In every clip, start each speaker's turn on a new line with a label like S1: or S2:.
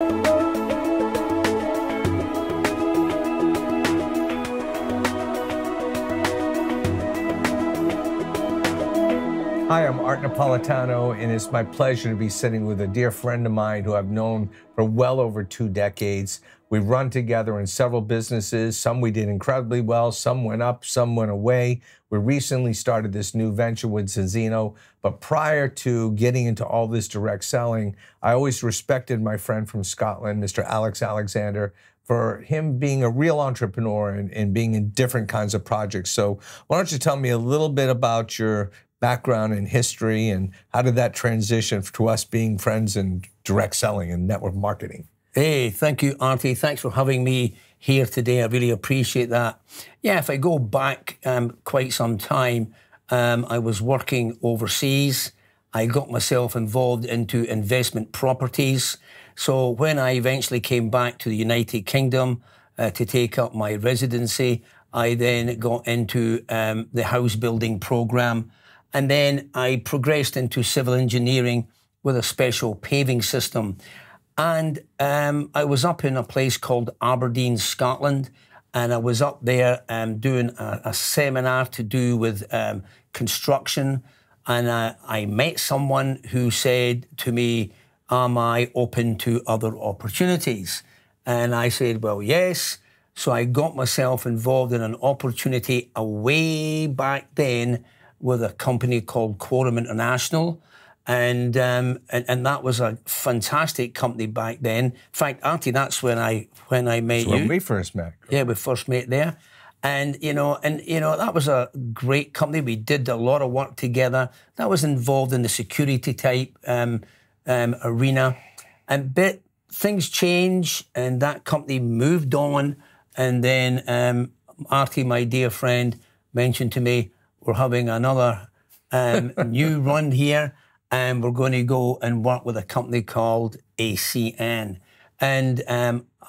S1: Hi, I'm Art Napolitano, and it's my pleasure to be sitting with a dear friend of mine who I've known for well over 2 decades. We've run together in several businesses. Some we did incredibly well, some went up, some went away. We recently started this new venture with Zinzino, but prior to getting into all this direct selling, I always respected my friend from Scotland, Mr. Alex Alexander, for him being a real entrepreneur and being in different kinds of projects. So why don't you tell me a little bit about your background and history, and how did that transition to us being friends in direct selling and network marketing?
S2: Hey, thank you, Artie. Thanks for having me here today. I really appreciate that. Yeah, if I go back quite some time, I was working overseas. I got myself involved into investment properties. So when I eventually came back to the United Kingdom to take up my residency, I then got into the house building program. And then I progressed into civil engineering with a special paving system. And I was up in a place called Aberdeen, Scotland, and I was up there doing a seminar to do with construction. And I met someone who said to me, am I open to other opportunities? And I said, well, yes. So I got myself involved in an opportunity way back then with a company called Quorum International. And that was a fantastic company back then. In fact, Artie, that's when I met you.
S1: When we first met.
S2: Yeah, we first met there. And that was a great company. We did a lot of work together. That was involved in the security type arena. But things changed, and that company moved on. And then Artie, my dear friend, mentioned to me, we're having another new run here, and we're going to go and work with a company called ACN. And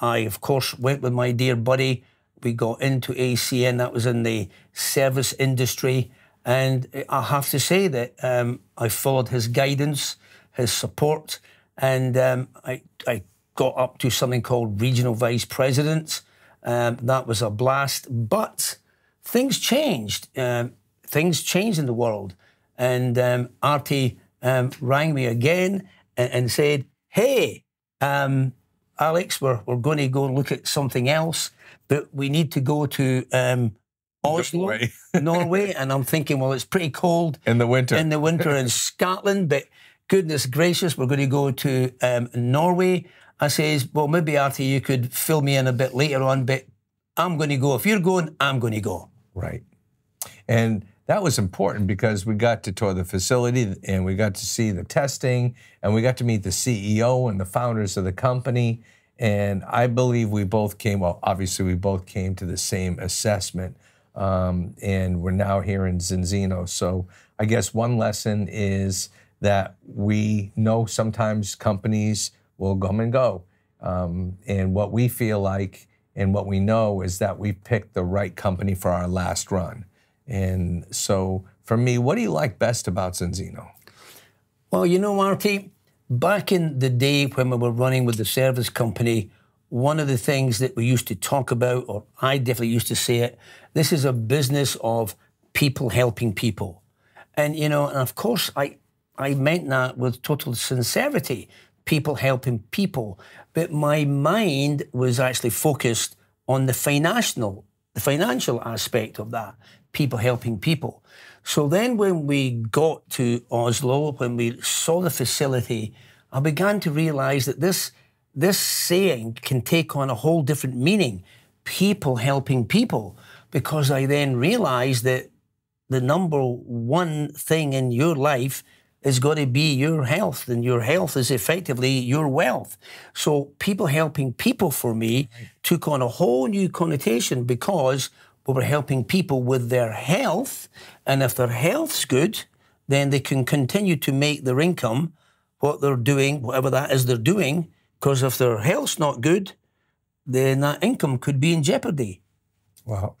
S2: I, of course, went with my dear buddy. We got into ACN. That was in the service industry. And I have to say that I followed his guidance, his support, and I got up to something called regional vice president. That was a blast. But things changed. Things changed in the world. And Artie rang me again and said, hey, Alex, we're going to go and look at something else, but we need to go to Oslo, Norway. And I'm thinking, well, it's pretty cold.
S1: In the winter.
S2: In the winter in Scotland, but goodness gracious, we're going to go to Norway. I says, well, maybe, Artie, you could fill me in a bit later on, but I'm going to go. If you're going, I'm going to go.
S1: Right. And that was important because we got to tour the facility and we got to see the testing and we got to meet the CEO and the founders of the company. And I believe we both came, well, obviously we both came to the same assessment. And we're now here in Zinzino. So I guess one lesson is that we know sometimes companies will come and go. And what we feel like and what we know is that we picked the right company for our last run. And so for me, what do you like best about Zinzino?
S2: Well, you know, Artie, back in the day when we were running with the service company, one of the things that we used to talk about, or I definitely used to say it, this is a business of people helping people. And, you know, and of course, I meant that with total sincerity, people helping people. But my mind was actually focused on the financial aspect of that, people helping people. So then when we got to Oslo, when we saw the facility, I began to realize that this saying can take on a whole different meaning, people helping people, because I then realized that the number one thing in your life is going to be your health, and your health is effectively your wealth. So people helping people for me took on a whole new connotation because we were helping people with their health, and if their health's good, then they can continue to make their income, what they're doing, whatever that is they're doing, because if their health's not good, then that income could be in jeopardy.
S1: Wow.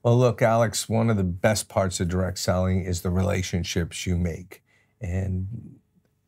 S1: Well, look, Alex, one of the best parts of direct selling is the relationships you make. And,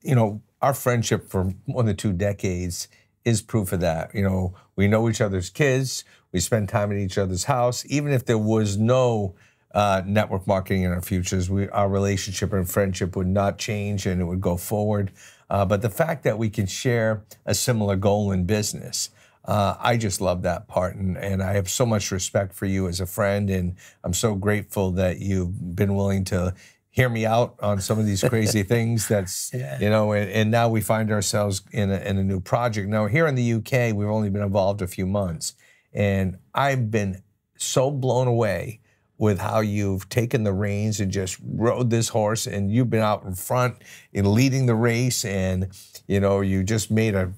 S1: you know, our friendship for more than 2 decades is proof of that. You know, we know each other's kids. We spend time at each other's house. Even if there was no network marketing in our futures, our relationship and friendship would not change, and it would go forward. But the fact that we can share a similar goal in business, I just love that part, and I have so much respect for you as a friend, and I'm so grateful that you've been willing to hear me out on some of these crazy things. That's, you know, and now we find ourselves in a new project. Now, here in the UK, we've only been involved a few months, and I've been so blown away with how you've taken the reins and just rode this horse, and you've been out in front in leading the race, and, you know, you just made a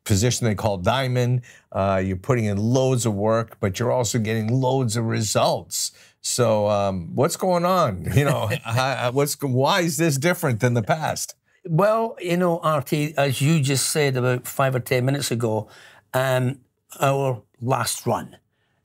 S1: position they call diamond. You're putting in loads of work, but you're also getting loads of results. So what's going on? You know, why is this different than the past?
S2: Well, you know, Artie, as you just said about 5 or 10 minutes ago, our last run.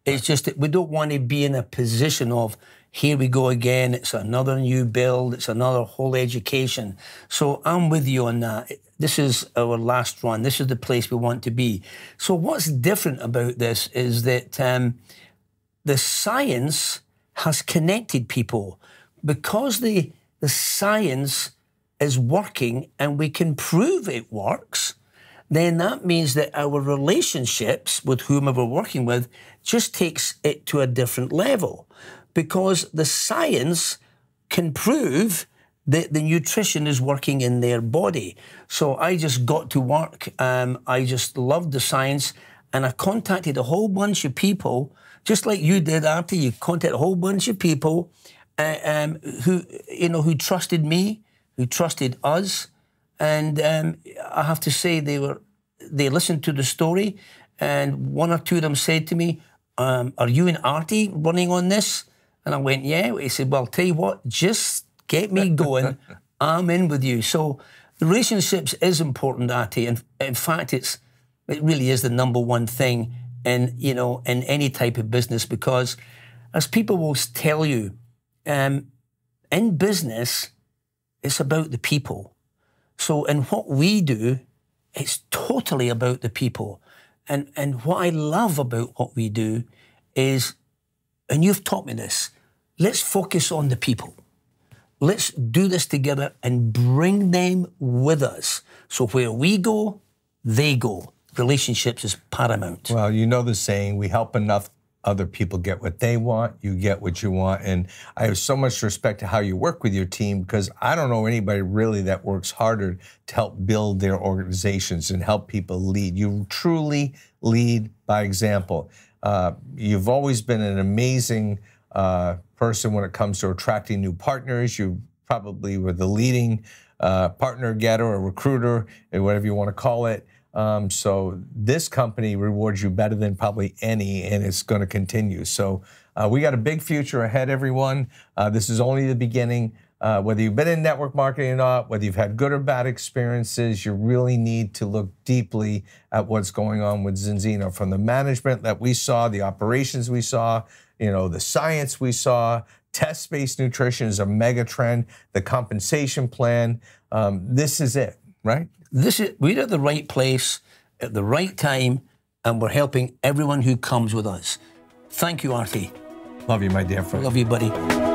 S2: It's just that we don't want to be in a position of, here we go again, it's another new build, it's another whole education. So I'm with you on that. This is our last run. This is the place we want to be. So what's different about this is that the science has connected people. Because the science is working and we can prove it works, then that means that our relationships with whomever we're working with just takes it to a different level, because the science can prove that the nutrition is working in their body. So I just got to work. I just loved the science, and I contacted a whole bunch of people, just like you did, Artie. You contacted a whole bunch of people who trusted me, who trusted us. And I have to say, they listened to the story, and one or two of them said to me, are you and Artie running on this? And I went, yeah. He said, well, tell you what, just get me going. I'm in with you. So the relationships is important, Artie. And in fact, it really is the number one thing in any type of business, because as people will tell you, in business, it's about the people. So in what we do, it's totally about the people. And what I love about what we do is, and you've taught me this, let's focus on the people. Let's do this together and bring them with us. So where we go, they go. Relationships is paramount.
S1: Well, you know the saying, we help enough other people get what they want, you get what you want. And I have so much respect to how you work with your team, because I don't know anybody really that works harder to help build their organizations and help people lead. You truly lead by example. You've always been an amazing person when it comes to attracting new partners. You probably were the leading partner getter or recruiter, or whatever you want to call it. So this company rewards you better than probably any, and it's going to continue. So we got a big future ahead, everyone. This is only the beginning. Whether you've been in network marketing or not, whether you've had good or bad experiences, you really need to look deeply at what's going on with Zinzino, from the management that we saw, the operations we saw, the science we saw. Test-based nutrition is a mega trend. The compensation plan. This is it, right?
S2: We're at the right place at the right time, and we're helping everyone who comes with us. Thank you, Artie.
S1: Love you, my dear friend.
S2: Love you, buddy.